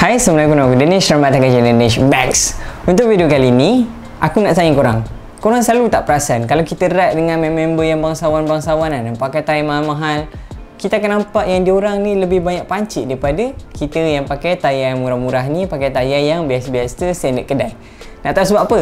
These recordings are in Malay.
Hai, Assalamualaikum warahmatullahi wabarakatuh. Selamat datang ke channel Danish Bags. Untuk video kali ni, aku nak tanya korang. Korang selalu tak perasan kalau kita ride dengan member yang bangsawan-bangsawan yang pakai tayar mahal-mahal, kita akan nampak yang diorang ni lebih banyak pancit daripada kita yang pakai tayar yang murah-murah ni, pakai tayar yang biasa-biasa standard kedai. Nak tahu sebab apa?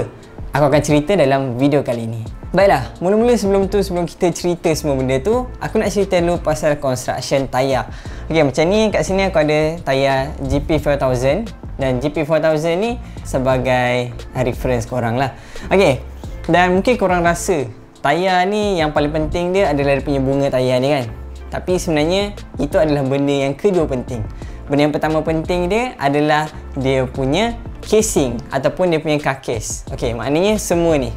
Aku akan cerita dalam video kali ni. Baiklah, mula-mula sebelum kita cerita semua benda tu, aku nak cerita dulu pasal construction tayar. Okey, macam ni kat sini aku ada tayar GP4000 dan GP4000 ni sebagai reference korang lah. Okey, dan mungkin korang rasa tayar ni yang paling penting dia adalah dia punya bunga tayar ni kan. Tapi sebenarnya itu adalah benda yang kedua penting. Benda yang pertama penting dia adalah dia punya casing ataupun dia punya karkis. Okey, maknanya semua ni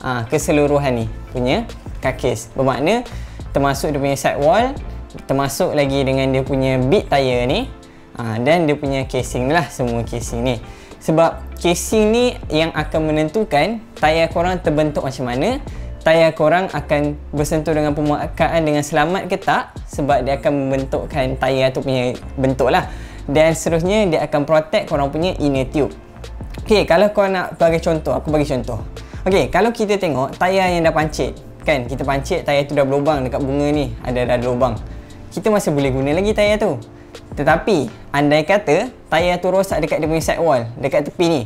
keseluruhan ni punya karkis. Bermakna termasuk dia punya sidewall, termasuk lagi dengan dia punya bit tayar ni, dan dia punya casing lah, semua casing ni. Sebab casing ni yang akan menentukan tayar korang terbentuk macam mana, tayar korang akan bersentuh dengan permukaan dengan selamat ke tak, sebab dia akan membentukkan tayar tu punya bentuk lah. Dan seterusnya dia akan protect korang punya inner tube. Okay, kalau korang nak bagi contoh, aku bagi contoh. Okay, kalau kita tengok tayar yang dah pancit, kan, kita pancit tayar tu dah berlubang dekat bunga ni, dah lubang, kita masih boleh guna lagi tayar tu. Tetapi andai kata tayar tu rosak dekat dia punya sidewall, dekat tepi ni,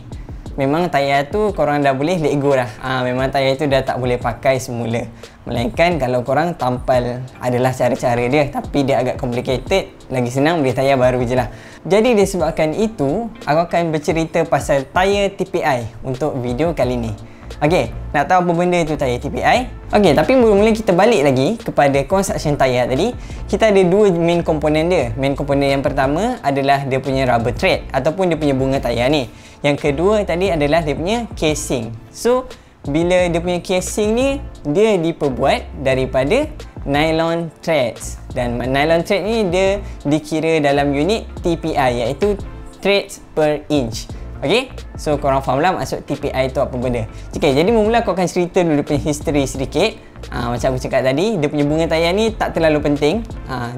memang tayar tu korang dah boleh let go dah. Memang tayar tu dah tak boleh pakai semula. Melainkan kalau korang tampal, adalah cara-cara dia, tapi dia agak complicated, lagi senang beli tayar baru je lah. Jadi disebabkan itu, aku akan bercerita pasal tayar TPI untuk video kali ni. Okey, nak tahu apa benda tu tayar TPI? Okey, tapi mula-mula kita balik lagi kepada construction tayar tadi. Kita ada dua main komponen dia. Main komponen yang pertama adalah dia punya rubber thread ataupun dia punya bunga tayar ni. Yang kedua tadi adalah dia punya casing. So, bila dia punya casing ni, dia diperbuat daripada nylon threads. Dan nylon thread ni dia dikira dalam unit TPI, iaitu threads per inch. Okay, so korang faham lah maksud TPI tu apa benda. Okay, jadi mula aku akan cerita dulu dia punya history sedikit. Macam aku cakap tadi, dia punya bunga tayar ni tak terlalu penting.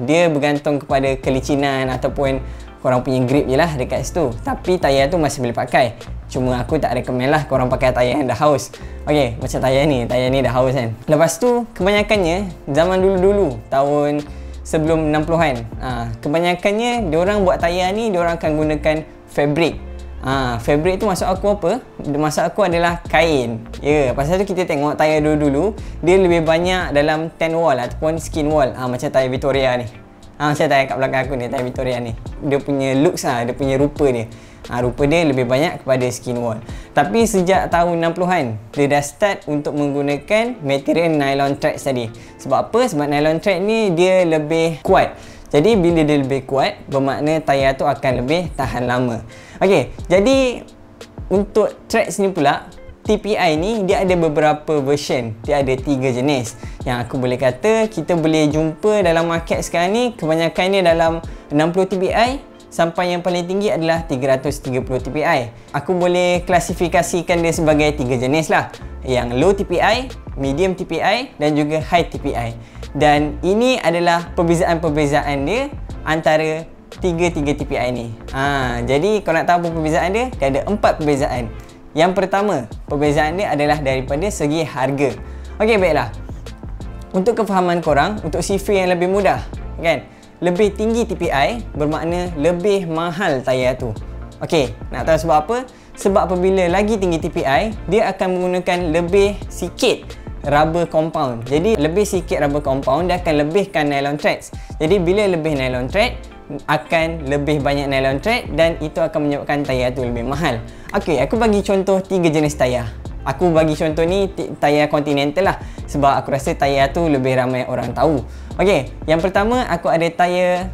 Dia bergantung kepada kelicinan ataupun korang punya grip je lah dekat situ. Tapi tayar tu masih boleh pakai. Cuma aku tak recommend lah korang pakai tayar yang dah haus. Okay, macam tayar ni dah haus kan. Lepas tu, kebanyakannya zaman dulu-dulu, tahun sebelum 60-an, kebanyakannya diorang buat tayar ni, diorang akan gunakan fabric. Fabric tu maksud aku apa? Maksud aku adalah kain. Ya, pasal tu kita tengok tayar dulu-dulu dia lebih banyak dalam tan wall ataupun skin wall. Macam tayar Victoria ni. Macam tayar kat belakang aku ni, tayar Victoria ni. Dia punya looks dia punya rupa dia. Rupa dia lebih banyak kepada skin wall. Tapi sejak tahun 60-an, dia dah start untuk menggunakan material nylon thread tadi. Sebab apa? Sebab nylon thread ni dia lebih kuat. Jadi bila dia lebih kuat, bermakna tayar tu akan lebih tahan lama. Okey, jadi untuk threads ni pula, TPI ni dia ada beberapa version. Dia ada 3 jenis. Yang aku boleh kata kita boleh jumpa dalam market sekarang ni, kebanyakannya dalam 60 TPI sampai yang paling tinggi adalah 330 TPI. Aku boleh klasifikasikan dia sebagai 3 jenis lah. Yang low TPI, medium TPI dan juga high TPI. Dan ini adalah perbezaan-perbezaan dia antara 3 TPI ni. Jadi kalau nak tahu apa perbezaan dia, dia ada 4 perbezaan. Yang pertama, perbezaan dia adalah daripada segi harga. Okey, baiklah. Untuk kefahaman korang, untuk sifir yang lebih mudah, kan? Lebih tinggi TPI bermakna lebih mahal tayar tu. Okey, nak tahu sebab apa? Sebab apabila lagi tinggi TPI, dia akan menggunakan lebih sikit rubber compound. Jadi lebih sikit rubber compound, dia akan lebihkan nylon threads. Jadi bila lebih nylon thread, akan lebih banyak nylon thread dan itu akan menyebabkan tayar tu lebih mahal. Okey, aku bagi contoh 3 jenis tayar. Aku bagi contoh ni tayar Continental lah, sebab aku rasa tayar tu lebih ramai orang tahu. Okey, yang pertama aku ada tayar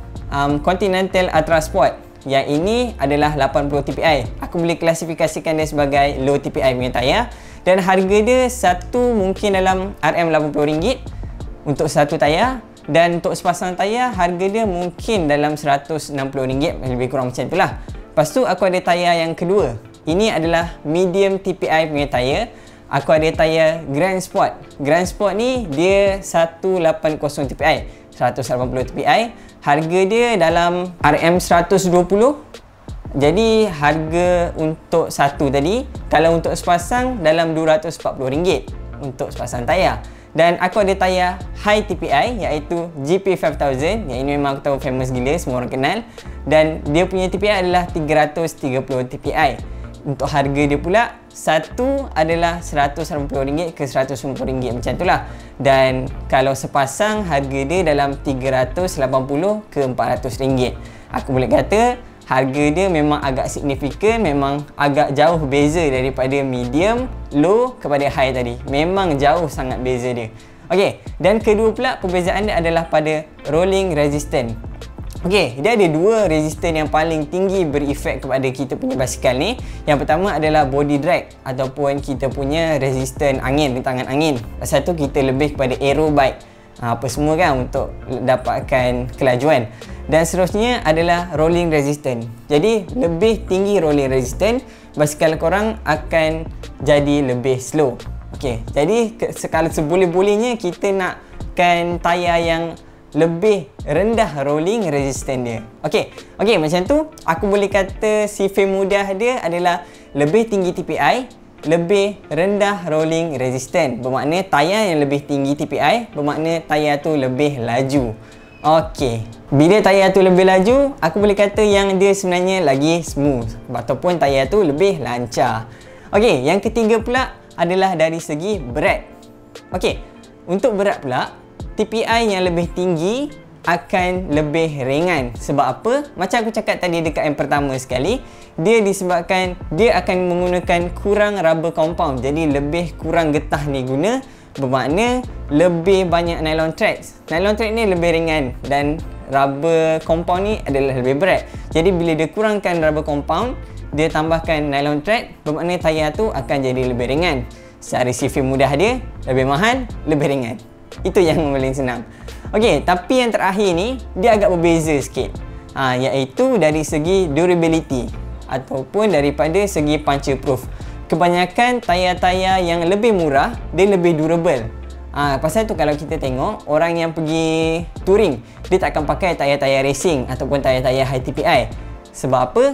Continental Ultra Sport. Yang ini adalah 80 TPI. Aku boleh klasifikasikan dia sebagai low TPI punya tayar. Dan harga dia satu mungkin dalam RM80 untuk satu tayar. Dan untuk sepasang tayar, harga dia mungkin dalam RM160, lebih kurang macam itulah. Lepas tu aku ada tayar yang kedua. Ini adalah medium TPI punya tayar. Aku ada tayar Grand Sport. Grand Sport ni dia 180 TPI. 180 TPI. Harga dia dalam RM120 Jadi harga untuk satu tadi, kalau untuk sepasang dalam RM240 untuk sepasang tayar. Dan aku ada tayar high TPI iaitu GP5000, yang ini memang aku tahu famous gila, semua orang kenal. Dan dia punya TPI adalah 330 TPI. Untuk harga dia pula, satu adalah RM180 ke RM190 macam itulah. Dan kalau sepasang harga dia dalam RM380 ke RM400. Aku boleh kata harga dia memang agak signifikan, memang agak jauh beza daripada medium, low kepada high tadi. Memang jauh sangat beza dia. Okey, dan kedua pula perbezaan dia adalah pada rolling resistance. Okey, dia ada dua resistance yang paling tinggi berefek kepada kita punya basikal ni. Yang pertama adalah body drag ataupun kita punya resistance angin, rintangan angin. Satu kita lebih kepada aero bike. Apa semua kan untuk dapatkan kelajuan. Dan seterusnya adalah rolling resistance. Jadi lebih tinggi rolling resistance, basikal korang akan jadi lebih slow. Okey, jadi sekali seboleh-bolehnya kita nakkan tayar yang lebih rendah rolling resistance dia. Okey, macam tu aku boleh kata sifat mudah dia adalah lebih tinggi TPI, lebih rendah rolling resistance. Bermakna tayar yang lebih tinggi TPI, bermakna tayar tu lebih laju. Okey, bila tayar tu lebih laju, aku boleh kata yang dia sebenarnya lagi smooth ataupun tayar tu lebih lancar. Okey, yang ketiga pula adalah dari segi berat. Okey, untuk berat pula, TPI yang lebih tinggi akan lebih ringan. Sebab apa? Macam aku cakap tadi dekat yang pertama sekali, dia disebabkan dia akan menggunakan kurang rubber compound. Jadi lebih kurang getah ni guna, bermakna lebih banyak nylon threads. Nylon thread ni lebih ringan dan rubber compound ni adalah lebih berat. Jadi bila dia kurangkan rubber compound, dia tambahkan nylon thread, bermakna tayar tu akan jadi lebih ringan. Secara sifat mudah dia, lebih mahal, lebih ringan. Itu yang paling senang. Okey, tapi yang terakhir ni dia agak berbeza sikit. Iaitu dari segi durability ataupun daripada segi puncture proof. Kebanyakan tayar-tayar yang lebih murah, dia lebih durable. Pasal tu kalau kita tengok orang yang pergi touring, dia tak akan pakai tayar-tayar racing ataupun tayar-tayar high TPI. Sebab apa?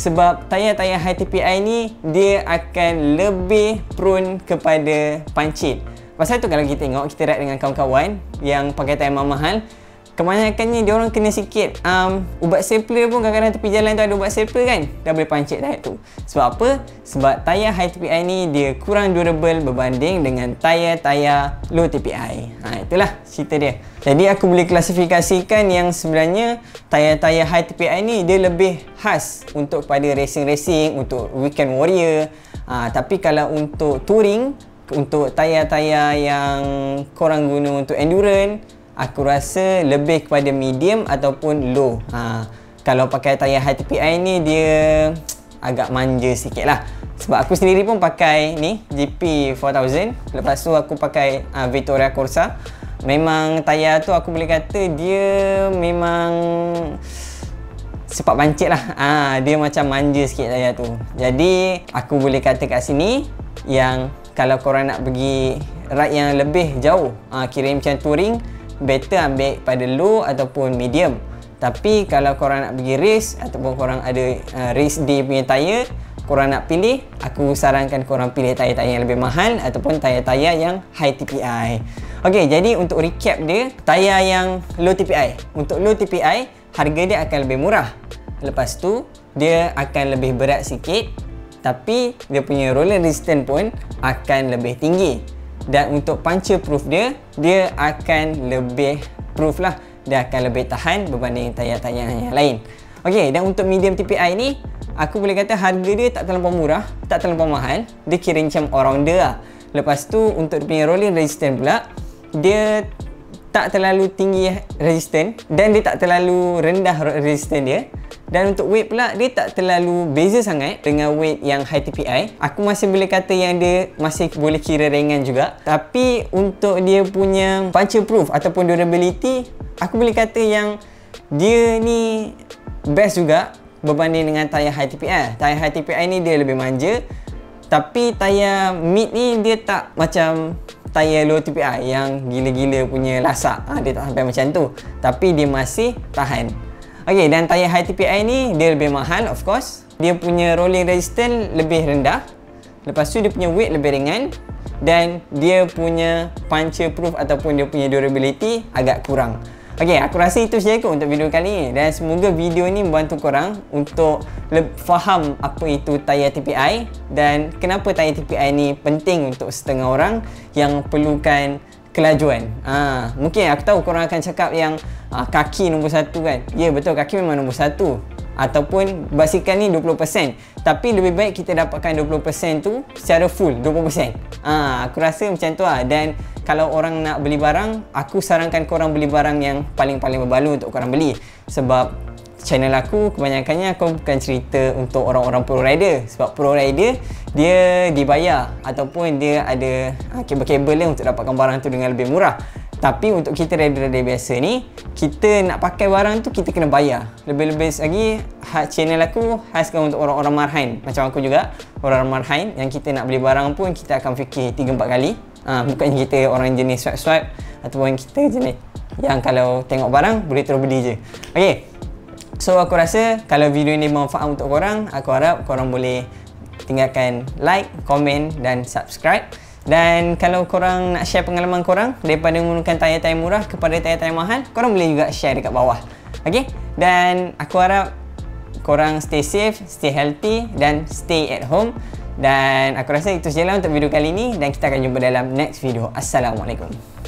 Sebab tayar-tayar high TPI ni dia akan lebih prone kepada pancit. Pasal tu kalau kita tengok, kita ride dengan kawan-kawan yang pakai tayar mahal, kebanyakannya dia orang kena sikit ubat stapler pun kadang-kadang tepi jalan tu ada ubat stapler kan, dah boleh pancit tayar tu. Sebab apa? Sebab tayar high TPI ni dia kurang durable berbanding dengan tayar-tayar low TPI. Itulah cerita dia. Jadi aku boleh klasifikasikan yang sebenarnya tayar-tayar high TPI ni dia lebih khas untuk pada racing-racing, untuk weekend warrior. Tapi kalau untuk touring, untuk tayar-tayar yang korang guna untuk endurance, aku rasa lebih kepada medium ataupun low. Kalau pakai tayar high TPI ni dia agak manja sikit lah. Sebab aku sendiri pun pakai ni GP4000. Lepas tu aku pakai Vittoria Corsa. Memang tayar tu aku boleh kata dia memang sepak pancit lah. Dia macam manja sikit tayar tu. Jadi aku boleh kata kat sini yang kalau korang nak pergi ride yang lebih jauh, kira macam touring, better ambil pada low ataupun medium. Tapi kalau korang nak pergi race ataupun korang ada race day punya tayar, korang nak pilih, aku sarankan korang pilih tayar-tayar yang lebih mahal ataupun tayar-tayar yang high TPI. Okey, jadi untuk recap dia, tayar yang low TPI. Untuk low TPI, harga dia akan lebih murah. Lepas tu, dia akan lebih berat sikit, tapi dia punya roller resistance pun akan lebih tinggi. Dan untuk puncture proof dia, dia akan lebih proof lah. Dia akan lebih tahan berbanding tayar-tayar yang lain. Okey, dan untuk medium TPI ni, aku boleh kata harga dia tak terlampau murah, tak terlampau mahal. Dia kira macam all-rounder lah. Lepas tu, untuk dia punya rolling resistance pula, dia tak terlalu tinggi resistance dan dia tak terlalu rendah resistance dia. Dan untuk weight pula, dia tak terlalu beza sangat dengan weight yang high TPI. Aku masih boleh kata yang dia masih boleh kira ringan juga. Tapi untuk dia punya puncture proof ataupun durability, aku boleh kata yang dia ni best juga berbanding dengan tayar high TPI. Tayar high TPI ni dia lebih manja. Tapi tayar mid ni dia tak macam tayar low TPI yang gila-gila punya lasak. Dia tak sampai macam tu. Tapi dia masih tahan. Okay, dan tayar high TPI ni dia lebih mahal of course. Dia punya rolling resistance lebih rendah. Lepas tu dia punya weight lebih ringan. Dan dia punya puncture proof ataupun dia punya durability agak kurang. Okay, aku rasa itu saja kot untuk video kali ni. Dan semoga video ni membantu korang untuk faham apa itu tayar TPI dan kenapa tayar TPI ni penting untuk setengah orang yang perlukan kelajuan. Mungkin aku tahu korang akan cakap yang kaki nombor 1 kan. Ya betul, kaki memang nombor 1. Ataupun basikal ni 20%. Tapi lebih baik kita dapatkan 20% tu secara full, 20%. Aku rasa macam tu lah. Dan kalau orang nak beli barang, aku sarankan korang beli barang yang paling-paling berbaloi untuk korang beli. Sebab channel aku kebanyakannya aku bukan cerita untuk orang-orang pro rider. Sebab pro rider dia dibayar ataupun dia ada kabel-kabel dia untuk dapatkan barang tu dengan lebih murah. Tapi untuk kita rider-rider biasa ni, kita nak pakai barang tu kita kena bayar. Lebih-lebih lagi channel aku khaskan untuk orang-orang marhain. Macam aku juga, orang-orang marhain yang kita nak beli barang pun kita akan fikir 3-4 kali. Bukannya kita orang jenis swipe-swipe ataupun kita jenis yang kalau tengok barang boleh terus beli je. Okay, so aku rasa kalau video ni bermanfaat untuk korang, aku harap korang boleh tinggalkan like, komen dan subscribe. Dan kalau korang nak share pengalaman korang daripada menggunakan tayar-tayar murah kepada tayar-tayar mahal, korang boleh juga share dekat bawah. Okay, dan aku harap korang stay safe, stay healthy dan stay at home. Dan aku rasa itu sajalah untuk video kali ini dan kita akan jumpa dalam next video. Assalamualaikum.